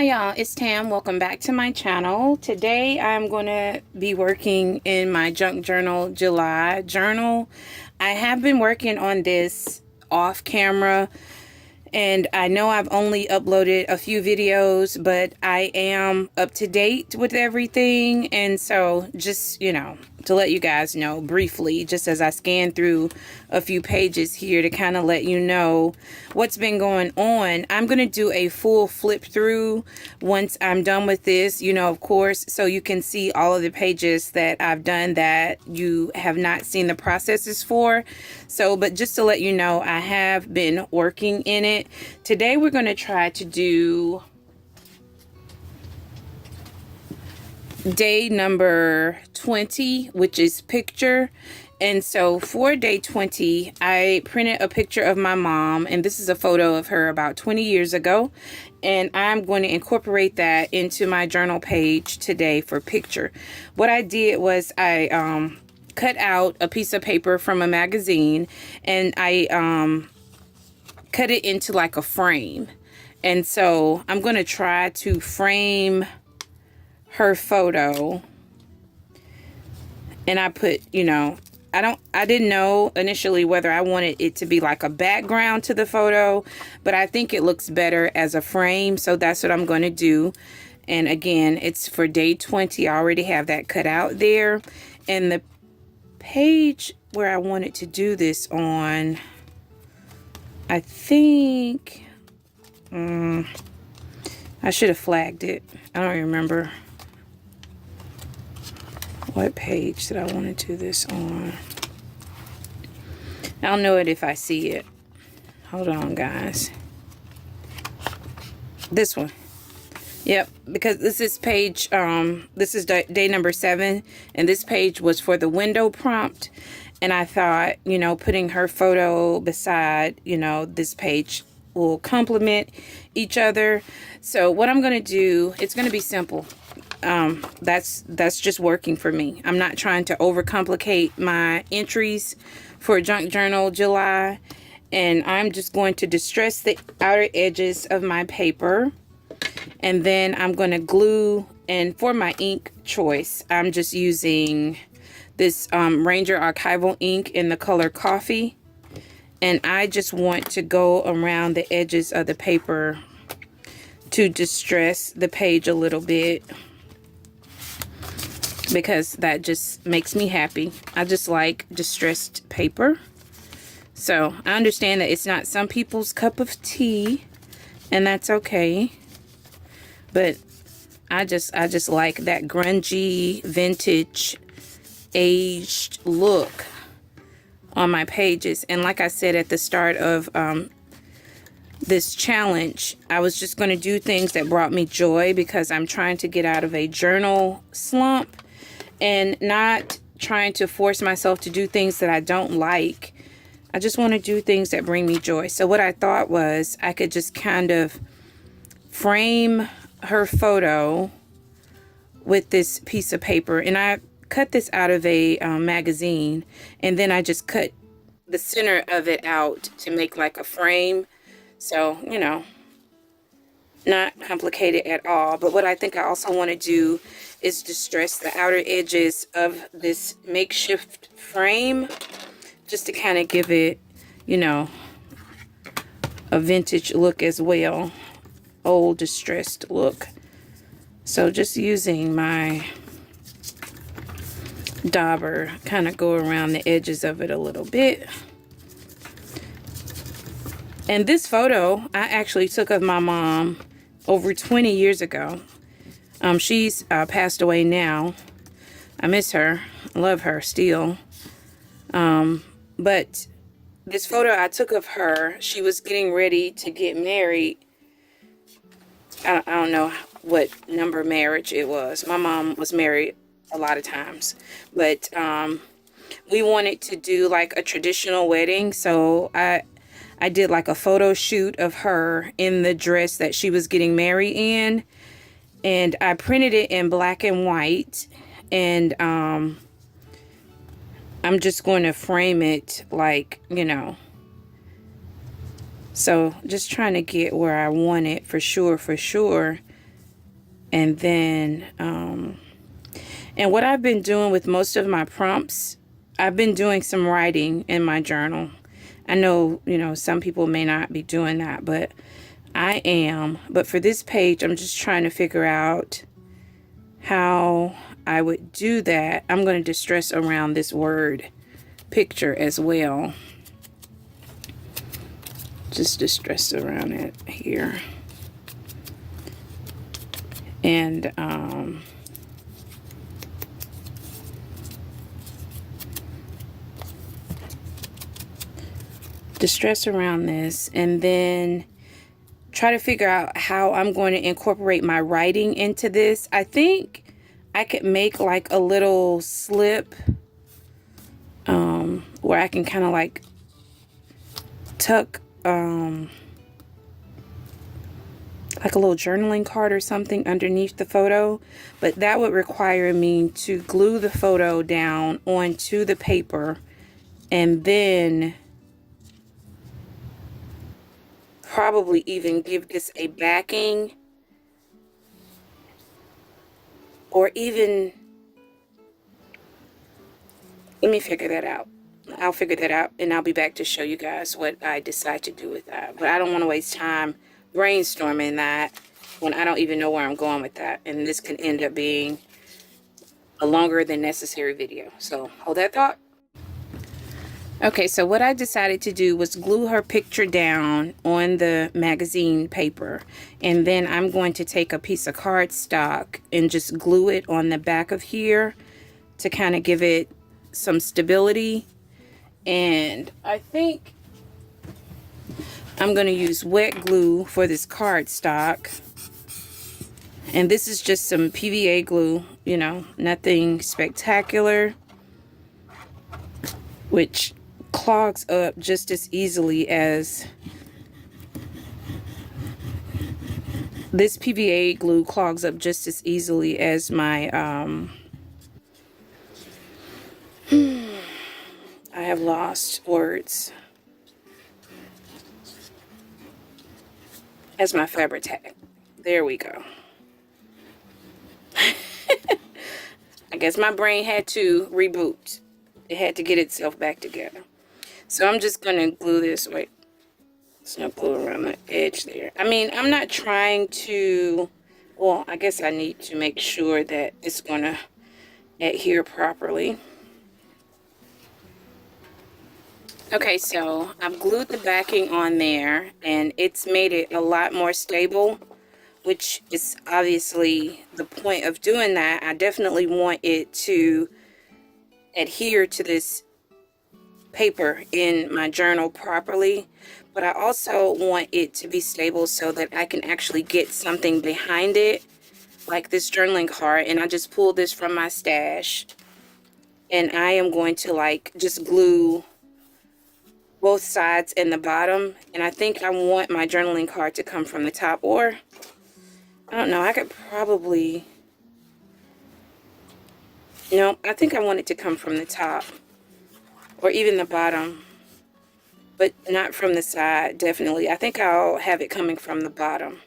y'all, it's Tam. Welcome back to my channel. Today I'm going to be working in my junk journal July journal. I have been working on this off camera, and I know I've only uploaded a few videos, but I am up to date with everything. And so just, to let you guys know briefly, just as I scan through a few pages here to kind of let you know what's been going on. I'm going to do a full flip through once I'm done with this, of course, so you can see all of the pages that I've done that you have not seen the processes for. So, but just to let you know, I have been working in it. Today we're going to try to do day number 20, which is picture. And so for day 20, I printed a picture of my mom, and this is a photo of her about 20 years ago. And I'm going to incorporate that into my journal page today for picture. What I did was I cut out a piece of paper from a magazine, and I cut it into like a frame. And so I'm going to try to frame her photo. And I put, I didn't know initially whether I wanted it to be like a background to the photo, but I think it looks better as a frame. So that's what I'm going to do. And again, it's for day 20. I already have that cut out there. And the page where I wanted to do this on, I think, I should have flagged it. I don't remember what page that I want to do this on. I'll know it if I see it. Hold on, guys. This one. Yep, because this is page, this is day number 7, and this page was for the window prompt. And I thought, putting her photo beside, this page will complement each other. So what I'm going to do, it's going to be simple. That's just working for me. I'm not trying to overcomplicate my entries for Junk Journal July. And I'm just going to distress the outer edges of my paper. And then I'm going to glue, and for my ink choice, I'm just using this Ranger Archival ink in the color coffee. And I just want to go around the edges of the paper to distress the page a little bit, because that just makes me happy. I just like distressed paper. So I understand that it's not some people's cup of tea, and that's okay. But I just like that grungy, vintage, aged look on my pages. And like I said at the start of this challenge, I was just going to do things that brought me joy, because I'm trying to get out of a journal slump and not trying to force myself to do things that I don't like. I just want to do things that bring me joy. So what I thought was I could just kind of frame her photo with this piece of paper. And I cut this out of a magazine, and then I just cut the center of it out to make like a frame. So, not complicated at all. But what I think I also want to do is distress the outer edges of this makeshift frame, just to kind of give it, a vintage look as well. Old distressed look. So just using my dauber, kind of go around the edges of it a little bit. And this photo I actually took of my mom over 20 years ago. She's passed away now. I miss her. I love her still. But this photo I took of her, she was getting ready to get married. I don't know what number marriage it was. My mom was married a lot of times. But we wanted to do like a traditional wedding. So I did like a photo shoot of her in the dress that she was getting married in. And I printed it in black and white. And I'm just going to frame it like, So just trying to get where I want it for sure. And then, and what I've been doing with most of my prompts, I've been doing some writing in my journal. I know, you know, some people may not be doing that, but I am. But for this page, I'm just trying to figure out how I would do that. I'm going to distress around this word picture as well. Just distress around it here. And distress around this, and then try to figure out how I'm going to incorporate my writing into this. I think I could make like a little slip where I can kind of like tuck like a little journaling card or something underneath the photo, but that would require me to glue the photo down onto the paper and then probably even give this a backing, or even, let me figure that out. I'll figure that out and I'll be back to show you guys what I decide to do with that. But I don't want to waste time brainstorming that when I don't even know where I'm going with that. And this can end up being a longer than necessary video. So hold that thought. Okay, so what I decided to do was glue her picture down on the magazine paper. And then I'm going to take a piece of cardstock and just glue it on the back of here to kind of give it some stability. And I think I'm going to use wet glue for this cardstock. And this is just some PVA glue, you know, nothing spectacular, which clogs up just as easily as this PVA glue clogs up just as easily as my I have lost words, as my fabric tag. There we go. I guess my brain had to reboot. It had to get itself back together. So I'm just going to glue this. Wait, there's no glue around the edge there. I mean, I'm not trying to, well, I guess I need to make sure that it's going to adhere properly. Okay, so I've glued the backing on there and it's made it a lot more stable, which is obviously the point of doing that. I definitely want it to adhere to this paper in my journal properly, but I also want it to be stable so that I can actually get something behind it, like this journaling card. And I just pulled this from my stash, and I am going to like just glue both sides and the bottom. And I think I want my journaling card to come from the top, or I don't know, I could probably, no, I think I want it to come from the top or even the bottom, but not from the side. Definitely, I think I'll have it coming from the bottom.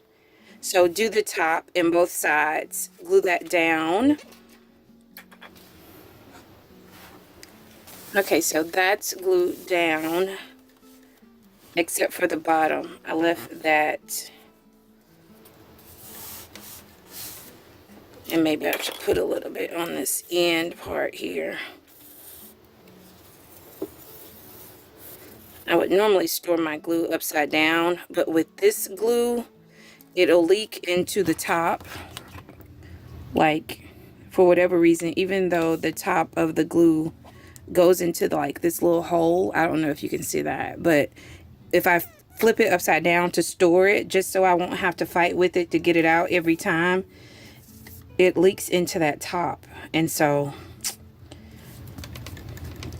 So do the top and both sides, glue that down. Okay, so that's glued down except for the bottom. I left that, and maybe I should put a little bit on this end part here. I would normally store my glue upside down, but with this glue, it'll leak into the top, like, for whatever reason, even though the top of the glue goes into like this little hole. I don't know if you can see that, but if I flip it upside down to store it, just so I won't have to fight with it to get it out every time, it leaks into that top. And so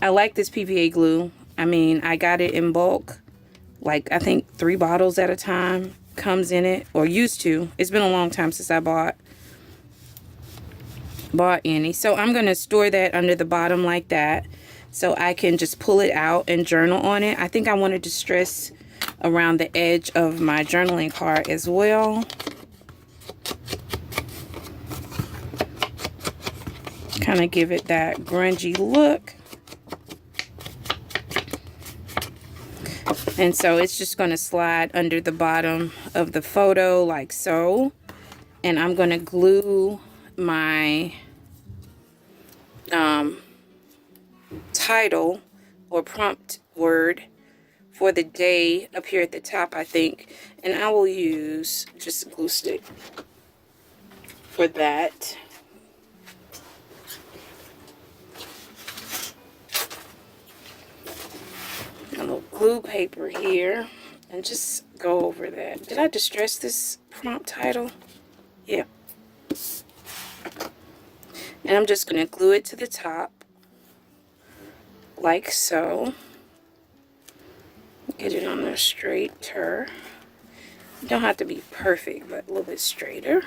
I like this PVA glue. I mean, I got it in bulk, like I think 3 bottles at a time comes in it, or used to. It's been a long time since I bought any. So I'm going to store that under the bottom like that, so I can just pull it out and journal on it. I think I want to distress around the edge of my journaling card as well. Kind of give it that grungy look. And so it's just going to slide under the bottom of the photo like so. And I'm going to glue my title or prompt word for the day up here at the top, I think. And I will use just a glue stick for that. A little glue paper here, and just go over that. Did I distress this prompt title? Yeah. And I'm just going to glue it to the top like so. Get it on there straighter. You don't have to be perfect, but a little bit straighter.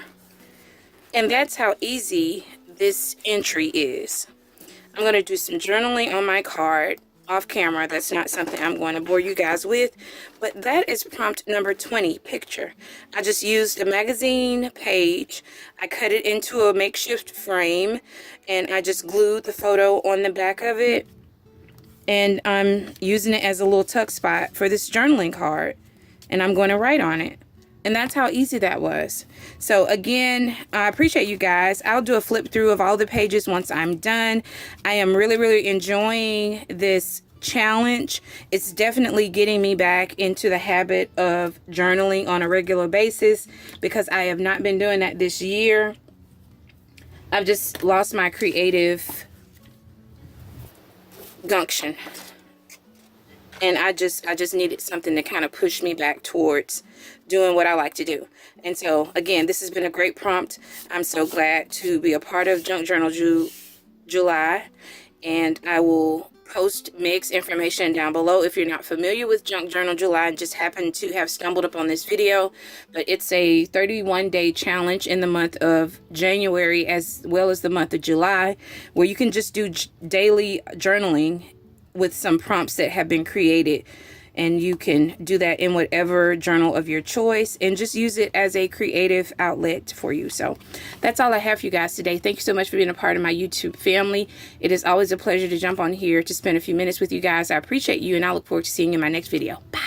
And that's how easy this entry is. I'm going to do some journaling on my card off camera. That's not something I'm going to bore you guys with, but that is prompt number 20, picture. I just used a magazine page. I cut it into a makeshift frame, and I just glued the photo on the back of it, and I'm using it as a little tuck spot for this journaling card, and I'm going to write on it. And that's how easy that was. So again, I appreciate you guys. I'll do a flip through of all the pages once I'm done. I am really enjoying this challenge. It's definitely getting me back into the habit of journaling on a regular basis, because I have not been doing that this year. I've just lost my creative gumption. And I just needed something to kind of push me back towards doing what I like to do. And so, again, this has been a great prompt. I'm so glad to be a part of Junk Journal July. And I will post Meg's information down below if you're not familiar with Junk Journal July and just happen to have stumbled upon this video. But it's a 31-day challenge in the month of January as well as the month of July, where you can just do daily journaling with some prompts that have been created, and you can do that in whatever journal of your choice and just use it as a creative outlet for you. So that's all I have for you guys today. Thank you so much for being a part of my YouTube family. It is always a pleasure to jump on here to spend a few minutes with you guys. I appreciate you, and I look forward to seeing you in my next video. Bye.